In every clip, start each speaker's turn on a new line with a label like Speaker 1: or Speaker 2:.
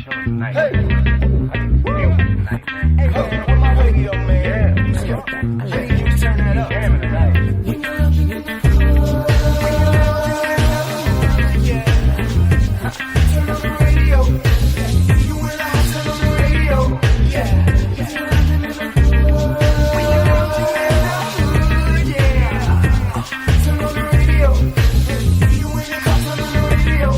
Speaker 1: on my radio, man. I need you to turn that up. Turn on the radio. You and I turn on the radio. Yeah. Turn on the radio. You and I turn on the radio.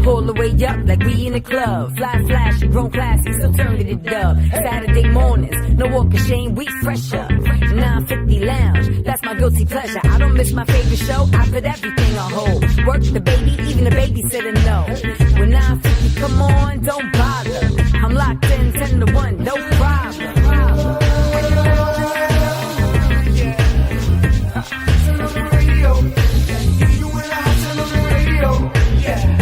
Speaker 2: Pull the way up like we in the club. Fly flashy, grown classy, still turn it dub. Saturday mornings, no walk of shame, we fresher. 950 lounge, that's my guilty pleasure. I don't miss my favorite show, I put everything on hold. Work the baby, even the babysitter know. When 950 come on, don't bother. I'm locked in 10 to 1, no problem.
Speaker 1: Turn on the radio. You and I turn on the radio. Yeah.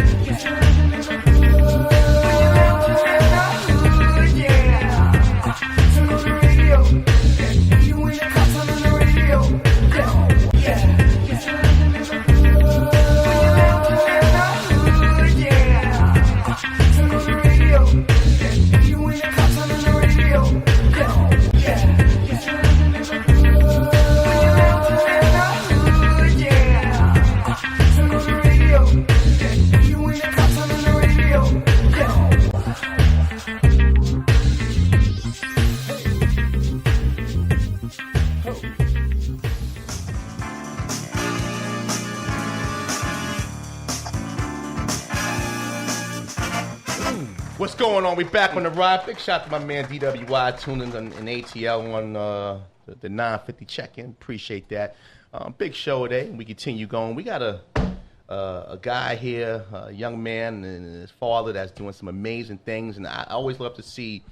Speaker 3: What's going on? We back on the ride. Big shout to my man DWI tuning in ATL on the 950 check-in. Appreciate that. Big show today. We continue going. We got a guy here, a young man and his father that's doing some amazing things. And I always love to see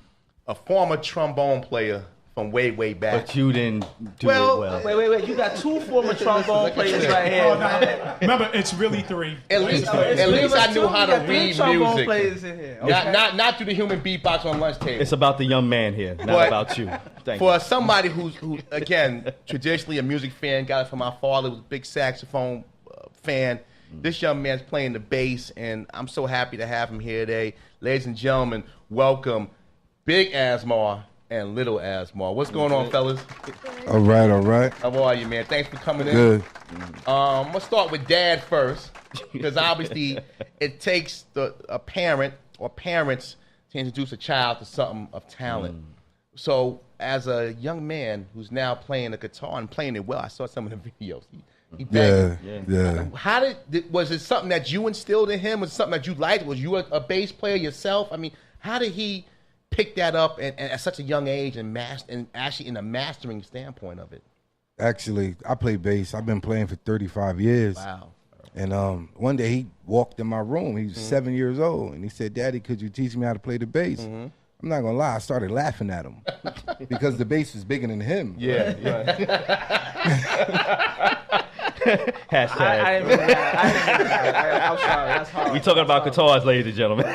Speaker 3: a former trombone player from way back.
Speaker 4: But you didn't do it well.
Speaker 5: Wait. You got two former trombone players right here.
Speaker 6: Oh, no. Remember, it's really three.
Speaker 3: At least I knew how to read music.
Speaker 5: Players in here. Okay.
Speaker 3: Not through the human beatbox on lunch table.
Speaker 4: It's about the young man here, not about you. Thank you.
Speaker 3: For somebody who again, traditionally a music fan, got it from my father, was a big saxophone fan. This young man's playing the bass, and I'm so happy to have him here today. Ladies and gentlemen, welcome Big Asmar and Little Asmar. What's going on, fellas?
Speaker 7: All right.
Speaker 3: How are you, man? Thanks for coming in.
Speaker 7: Good.
Speaker 3: Let's start with Dad first, because obviously it takes a parent or parents to introduce a child to something of talent. So, as a young man who's now playing the guitar and playing it well, I saw some of the videos. He
Speaker 7: Yeah.
Speaker 3: How was it something that you instilled in him? Was it something that you liked? Was you a bass player yourself? I mean, how did he pick that up and at such a young age and actually in a mastering standpoint of it?
Speaker 7: Actually, I play bass. I've been playing for 35 years.
Speaker 3: Wow.
Speaker 7: And one day he walked in my room. He was 7 years old, and he said, "Daddy, could you teach me how to play the bass?" I'm not gonna lie, I started laughing at him because the bass was bigger than him.
Speaker 3: Yeah.
Speaker 4: Hashtag.
Speaker 5: I didn't mean that. I'm sorry. That's hard.
Speaker 4: We talking about guitars, ladies and gentlemen.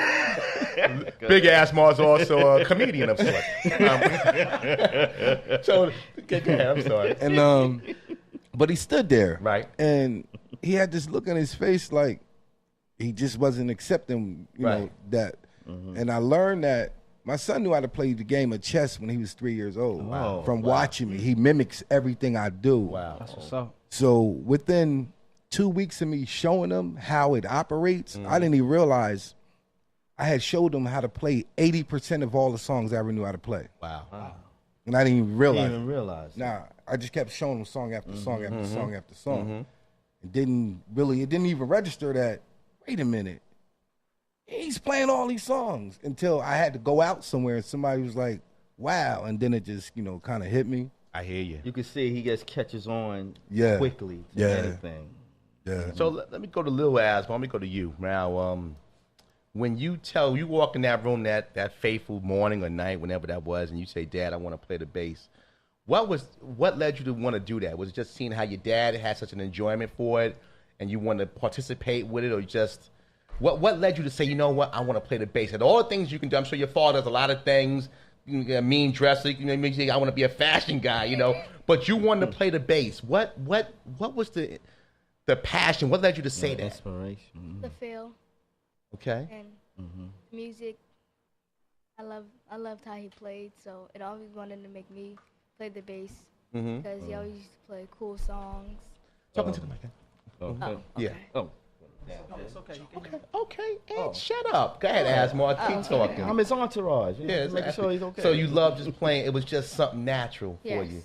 Speaker 3: Big Asmar's also a comedian of sorts. So, go ahead, I'm sorry.
Speaker 7: And but he stood there,
Speaker 3: Right.
Speaker 7: And he had this look on his face like he just wasn't accepting, you know, that. And I learned that my son knew how to play the game of chess when he was 3 years old.
Speaker 4: Wow.
Speaker 7: From watching me, he mimics everything I do.
Speaker 3: Wow.
Speaker 5: That's what's up.
Speaker 7: So within 2 weeks of me showing him how it operates, I didn't even realize I had showed him how to play 80% of all the songs I ever knew how to play.
Speaker 3: Wow.
Speaker 7: And I didn't even realize.
Speaker 4: Nah,
Speaker 7: I just kept showing him song after song after song after song. It didn't even register that, wait a minute, he's playing all these songs, until I had to go out somewhere and somebody was like, wow. And then it just, kind of hit me.
Speaker 3: I hear you.
Speaker 4: you can see he just catches on
Speaker 7: Yeah.
Speaker 4: quickly to
Speaker 7: Yeah.
Speaker 4: anything.
Speaker 7: Yeah.
Speaker 3: So let me go to Lil Asmar. Let me go to you. Now, when you walk in that room that fateful morning or night, whenever that was, and you say, "Dad, I want to play the bass," what led you to want to do that? Was it just seeing how your dad had such an enjoyment for it, and you wanted to participate with it, or just what led you to say, you know what, I want to play the bass? And all the things you can do. I'm sure your father does a lot of things. You can mean dresser. You say, I want to be a fashion guy, But you wanted to play the bass. What was the passion? What led you to say that?
Speaker 4: Inspiration.
Speaker 8: The feel.
Speaker 3: Okay.
Speaker 8: And music, I loved how he played, so it always wanted to make me play the bass because he always used to play cool songs.
Speaker 3: Talking to the mic.
Speaker 4: Okay.
Speaker 3: Yeah.
Speaker 4: Oh.
Speaker 5: It's okay. You can
Speaker 3: Okay. Ed, shut up. Go ahead, Asmar. Keep talking.
Speaker 4: I'm his entourage.
Speaker 3: Yeah,
Speaker 4: making sure he's okay.
Speaker 3: So you love just playing. It was just something natural for
Speaker 8: Yes.
Speaker 3: you.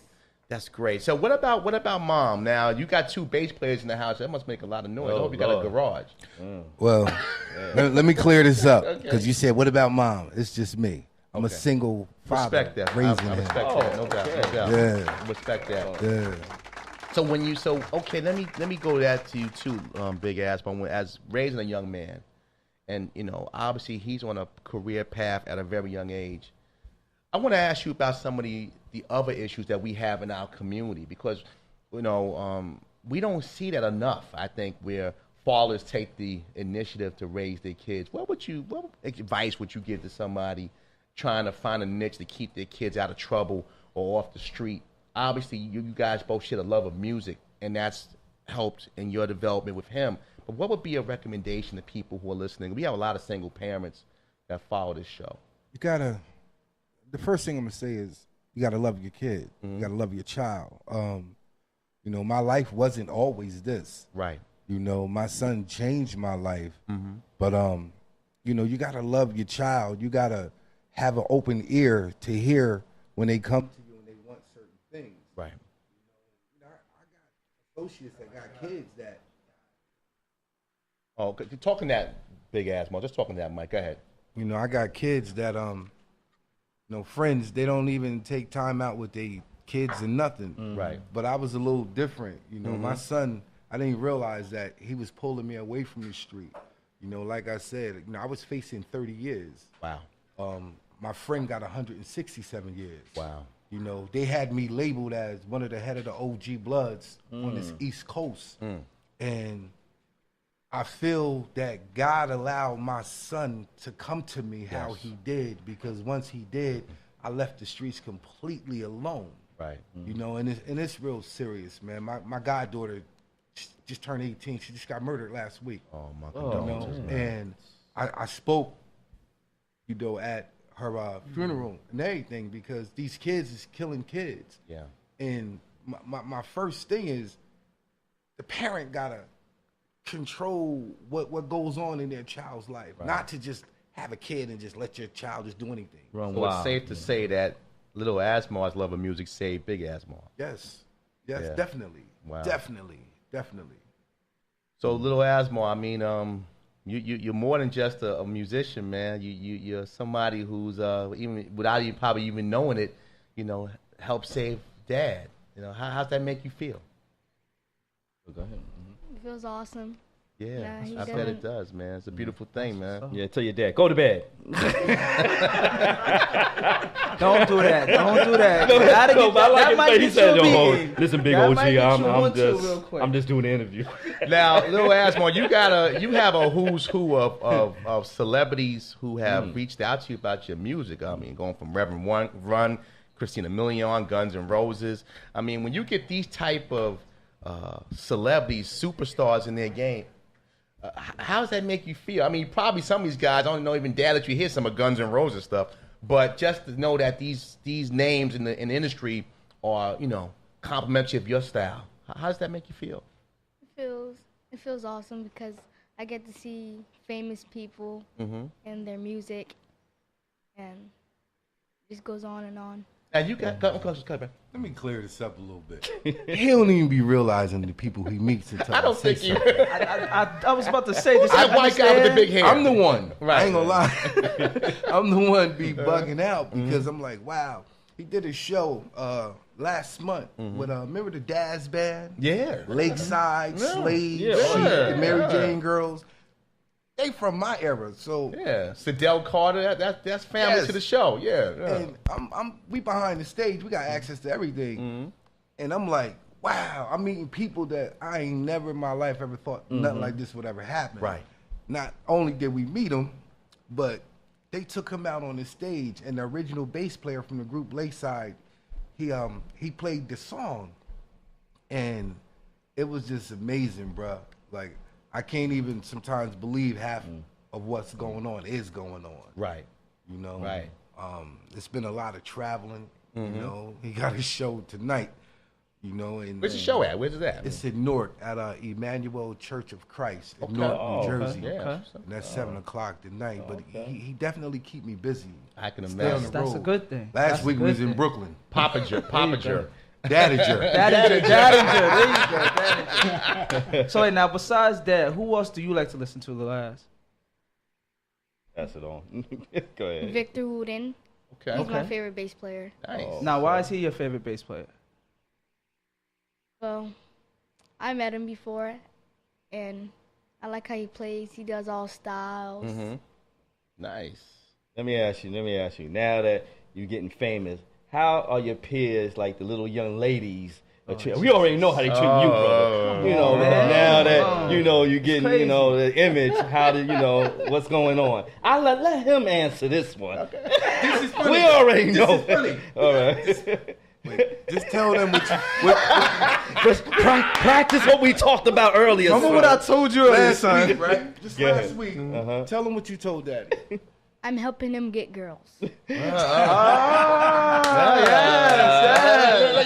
Speaker 3: That's great. So what about mom? Now you got 2 bass players in the house. That must make a lot of noise. I
Speaker 4: Oh,
Speaker 3: hope you got a
Speaker 4: Lord.
Speaker 3: garage.
Speaker 7: Well, let me clear this up
Speaker 3: Okay.
Speaker 7: because you said, "What about mom?" It's just me. I'm a
Speaker 3: Okay.
Speaker 7: single father
Speaker 3: Respect that.
Speaker 7: raising
Speaker 3: I
Speaker 7: him.
Speaker 3: respect that. No doubt. No doubt.
Speaker 7: Yeah.
Speaker 3: Respect that.
Speaker 7: Yeah.
Speaker 3: So okay, let me go that to you too, Big Ass. But as raising a young man, and obviously he's on a career path at a very young age. I want to ask you about some of the other issues that we have in our community because we don't see that enough. I think where fathers take the initiative to raise their kids. What advice would you give to somebody trying to find a niche to keep their kids out of trouble or off the street? Obviously, you guys both share a love of music, and that's helped in your development with him. But what would be a recommendation to people who are listening? We have a lot of single parents that follow this show.
Speaker 7: The first thing I'm gonna say is you gotta love your kid. You gotta love your child. My life wasn't always this.
Speaker 3: Right.
Speaker 7: My son changed my life. But you gotta love your child. You gotta have an open ear to hear when they come to you and they want certain things.
Speaker 3: Right.
Speaker 7: I got associates that got kids that.
Speaker 3: Oh, talking that Big Ass, Mo. Just talking to that Mike. Go ahead.
Speaker 7: I got kids that friends, they don't even take time out with their kids and nothing.
Speaker 3: Right.
Speaker 7: But I was a little different. My son, I didn't realize that he was pulling me away from the street. Like I said, I was facing 30 years.
Speaker 3: Wow.
Speaker 7: My friend got 167 years.
Speaker 3: Wow.
Speaker 7: They had me labeled as one of the head of the OG Bloods on this East Coast. And I feel that God allowed my son to come to me how he did, because once he did, I left the streets completely alone.
Speaker 3: Right.
Speaker 7: And it's real serious, man. My goddaughter just turned 18. She just got murdered last week.
Speaker 3: Oh, my condolences.
Speaker 7: And I spoke, at her funeral and everything, because these kids is killing kids.
Speaker 3: Yeah.
Speaker 7: And my first thing is the parent gotta control what goes on in their child's life, not to just have a kid and just let your child just do anything.
Speaker 3: So it's safe to say that little Asmar's love of music saved Big Asmar.
Speaker 7: Yes,
Speaker 3: Yeah.
Speaker 7: definitely.
Speaker 3: Wow.
Speaker 7: Definitely.
Speaker 3: So little Asmar, I mean, you're more than just a musician, man. You're somebody who's even without you probably even knowing it, helped save Dad. How's that make you feel?
Speaker 4: Go ahead.
Speaker 8: It feels awesome.
Speaker 3: Yeah,
Speaker 8: he
Speaker 3: I bet it does, man. It's a beautiful thing, man.
Speaker 4: Yeah, tell your dad, go to bed.
Speaker 5: Don't do that. Don't do that.
Speaker 4: No,
Speaker 5: Gotta
Speaker 4: no,
Speaker 5: get
Speaker 4: but I
Speaker 5: that.
Speaker 4: like
Speaker 5: That
Speaker 4: his
Speaker 5: might
Speaker 4: face. He
Speaker 5: get
Speaker 4: said,
Speaker 5: you a
Speaker 4: "Yo,
Speaker 5: meeting.
Speaker 4: listen, Big
Speaker 5: That
Speaker 4: OG,
Speaker 5: might get you one, two real
Speaker 4: I'm
Speaker 5: quick.
Speaker 4: just doing the interview."
Speaker 3: Now, little Asmar, you have a who's who of celebrities who have reached out to you about your music. I mean, going from Reverend Run, Christina Milian, Guns N' Roses. I mean, when you get these type of celebrities, superstars in their game, how does that make you feel? I mean, probably some of these guys, I don't know even dare that you hear some of Guns N' Roses stuff, but just to know that these names in the industry are, complimentary of your style. How does that make you feel?
Speaker 8: It feels awesome because I get to see famous people and their music, and it just goes on and on.
Speaker 3: Now you got cut back.
Speaker 7: Let me clear this up a little bit. He don't even be realizing the people he meets until
Speaker 3: I don't
Speaker 7: say
Speaker 3: think you.
Speaker 7: something.
Speaker 5: I was about to say this.
Speaker 3: That white guy with the big hair.
Speaker 7: I'm the one.
Speaker 3: Right.
Speaker 7: I ain't gonna lie. I'm the one be bugging out because I'm like, wow. He did a show last month with remember the Daz Band?
Speaker 3: Yeah.
Speaker 7: Lakeside, Slade,
Speaker 4: Yeah.
Speaker 7: the Mary Jane Girls. They from my era, so
Speaker 3: Yeah, Sidell Carter. That's family
Speaker 7: Yes.
Speaker 3: to the show. Yeah.
Speaker 7: and we behind the stage. We got access to everything, and I'm like, wow. I'm meeting people that I ain't never in my life ever thought nothing like this would ever happen.
Speaker 3: Right.
Speaker 7: Not only did we meet him, but they took him out on the stage, and the original bass player from the group Lakeside, he played the song, and it was just amazing, bruh. Like I can't even sometimes believe half of what's going on is going on.
Speaker 3: Right.
Speaker 7: You know,
Speaker 3: Right.
Speaker 7: It's been a lot of traveling. You know, he got a show tonight. You know, and
Speaker 3: Where's the show at? Where's it at?
Speaker 7: It's in Newark at Emmanuel Church of Christ in
Speaker 3: Okay.
Speaker 7: Newark,
Speaker 3: Oh,
Speaker 7: New
Speaker 3: okay.
Speaker 7: Jersey.
Speaker 3: Yeah.
Speaker 5: Okay.
Speaker 7: And that's 7:00 tonight. But he definitely keep me busy.
Speaker 3: I can
Speaker 7: Stay on
Speaker 3: imagine.
Speaker 7: the
Speaker 5: That's a
Speaker 7: road.
Speaker 5: good thing.
Speaker 7: Last
Speaker 5: That's a
Speaker 7: week we
Speaker 5: good
Speaker 7: was in
Speaker 5: thing.
Speaker 7: Brooklyn.
Speaker 3: Popager.
Speaker 7: Dadager.
Speaker 5: Dadinger. There you go. Dadinger. So wait, now besides that, who else do you like to listen to, Lil Ass?
Speaker 4: Pass it on. Go ahead.
Speaker 8: Victor Wooden.
Speaker 3: Okay.
Speaker 8: He's my
Speaker 5: Okay.
Speaker 8: favorite bass player.
Speaker 3: Nice.
Speaker 5: Now, why is he your favorite bass player?
Speaker 8: Well, I met him before, and I like how he plays. He does all styles.
Speaker 3: Nice.
Speaker 4: Let me ask you. Now that you're getting famous, how are your peers, like the little young ladies? We already know how they treat you, brother. You know,
Speaker 5: man.
Speaker 4: now that
Speaker 5: Come on.
Speaker 4: you know you're getting,
Speaker 5: crazy.
Speaker 4: you know, the image. How do you know what's going on? I let him answer this one.
Speaker 7: This is funny.
Speaker 4: We already
Speaker 7: This
Speaker 4: know.
Speaker 7: is funny.
Speaker 4: All right.
Speaker 7: Wait, just tell them what
Speaker 4: Just practice what we talked about earlier.
Speaker 7: Remember
Speaker 4: son.
Speaker 7: what I told you earlier,
Speaker 4: Last
Speaker 7: son?
Speaker 4: week,
Speaker 7: Right? Just
Speaker 4: Yeah.
Speaker 7: last week. Tell them what you told Daddy.
Speaker 8: I'm helping him get girls.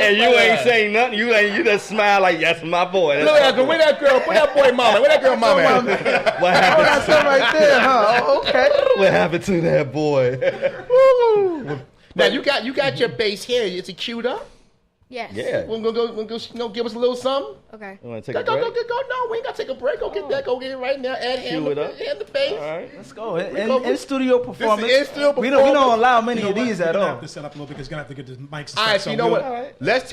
Speaker 4: And you ain't saying nothing. You just smile like that's my boy.
Speaker 3: Look at that girl. Where that girl? Where that boy mama? Where that girl mama at?
Speaker 4: What happened?
Speaker 5: That's him right there, huh? Oh, okay.
Speaker 4: What happened to that boy?
Speaker 3: Now you got your bass here. Is it queued up?
Speaker 8: Yes.
Speaker 4: Yeah.
Speaker 3: Wanna go, give us a little something?
Speaker 8: Okay.
Speaker 4: You want to
Speaker 3: Go,
Speaker 4: take a break?
Speaker 3: go. No, we ain't got to take a break. Go get that. Go get it right now. Add hand
Speaker 4: Cue it up.
Speaker 3: the bass.
Speaker 4: All right.
Speaker 5: Let's go. In
Speaker 3: go-
Speaker 5: studio performance.
Speaker 3: in-studio
Speaker 5: We don't
Speaker 3: performance.
Speaker 5: allow many
Speaker 6: You know
Speaker 5: of
Speaker 6: what?
Speaker 5: these
Speaker 6: We're
Speaker 5: at
Speaker 6: gonna
Speaker 5: all.
Speaker 6: have to set up a little because gonna have to get the mics. And
Speaker 3: All
Speaker 6: stuff,
Speaker 3: right, so you know
Speaker 6: we'll-
Speaker 3: what?
Speaker 4: right.
Speaker 3: Let's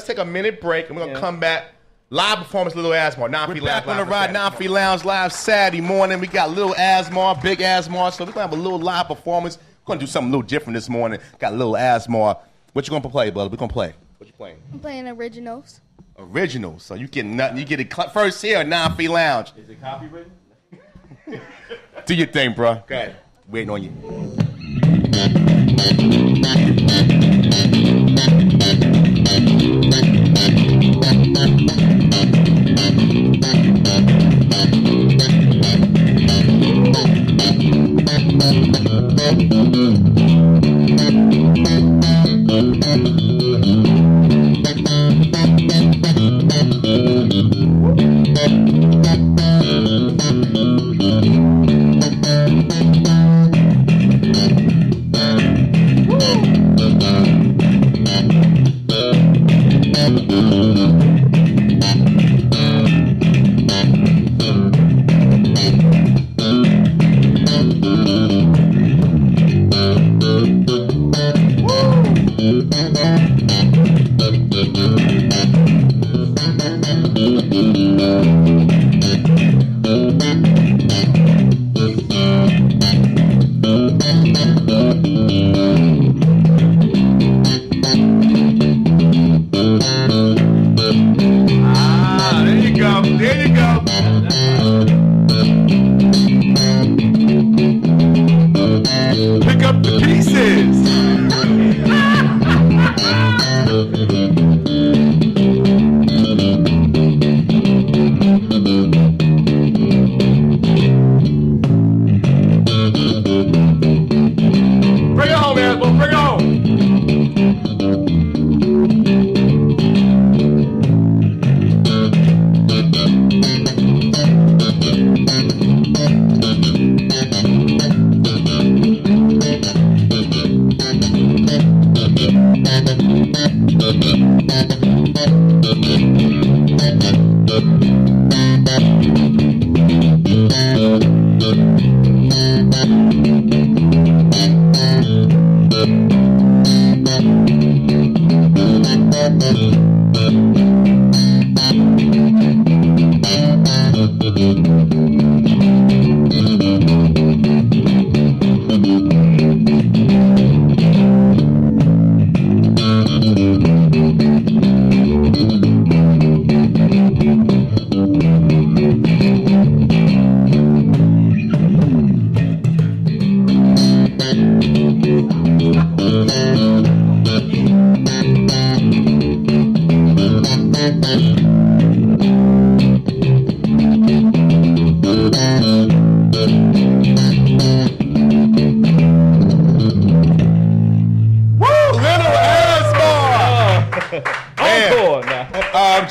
Speaker 3: take a minute break, and we're gonna come back. Live performance, Little Asmar. We're back on the ride, Feet Lounge live Saturday morning. We got Little Asmar, Big Asmar, so we're gonna have a little live performance. We're gonna do something a little different this morning. Got Little Asmar. What you gonna play, brother? We're gonna play. What you playing?
Speaker 8: I'm playing originals.
Speaker 3: Original. So you getting nothing. You get it first here at Feet Lounge.
Speaker 4: Is it copywritten?
Speaker 3: Do your thing, bro. Go ahead. Waiting on you.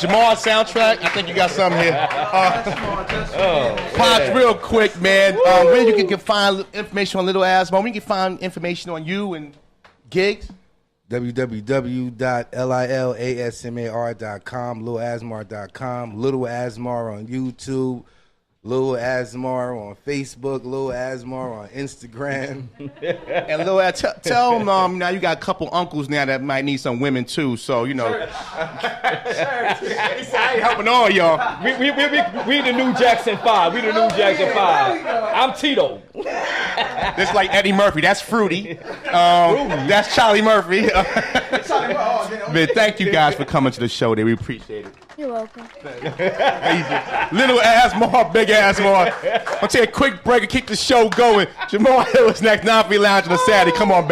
Speaker 3: Jamal soundtrack. I think you got something here. Pops, real quick, man. Where you can find information on Little Asmar? Where you can find information on you and gigs?
Speaker 7: www.lilasmar.com, littleasmar.com, Little Asmar on YouTube, Little Asmar on Facebook, Little Asmar on Instagram.
Speaker 3: And Lil, tell them now you got a couple uncles now that might need some women too. So I ain't helping all y'all.
Speaker 4: We the new Jackson 5. We the new Jackson 5. I'm Tito.
Speaker 3: That's like Eddie Murphy. That's Fruity. That's Charlie Murphy. Man, thank you guys for coming to the show. We appreciate it.
Speaker 8: You're welcome.
Speaker 3: Little Asmar, big Asmar. I'll take a quick break and keep the show going. Jamal Hill is next. 9 Lounge on a Saturday. Come on, baby.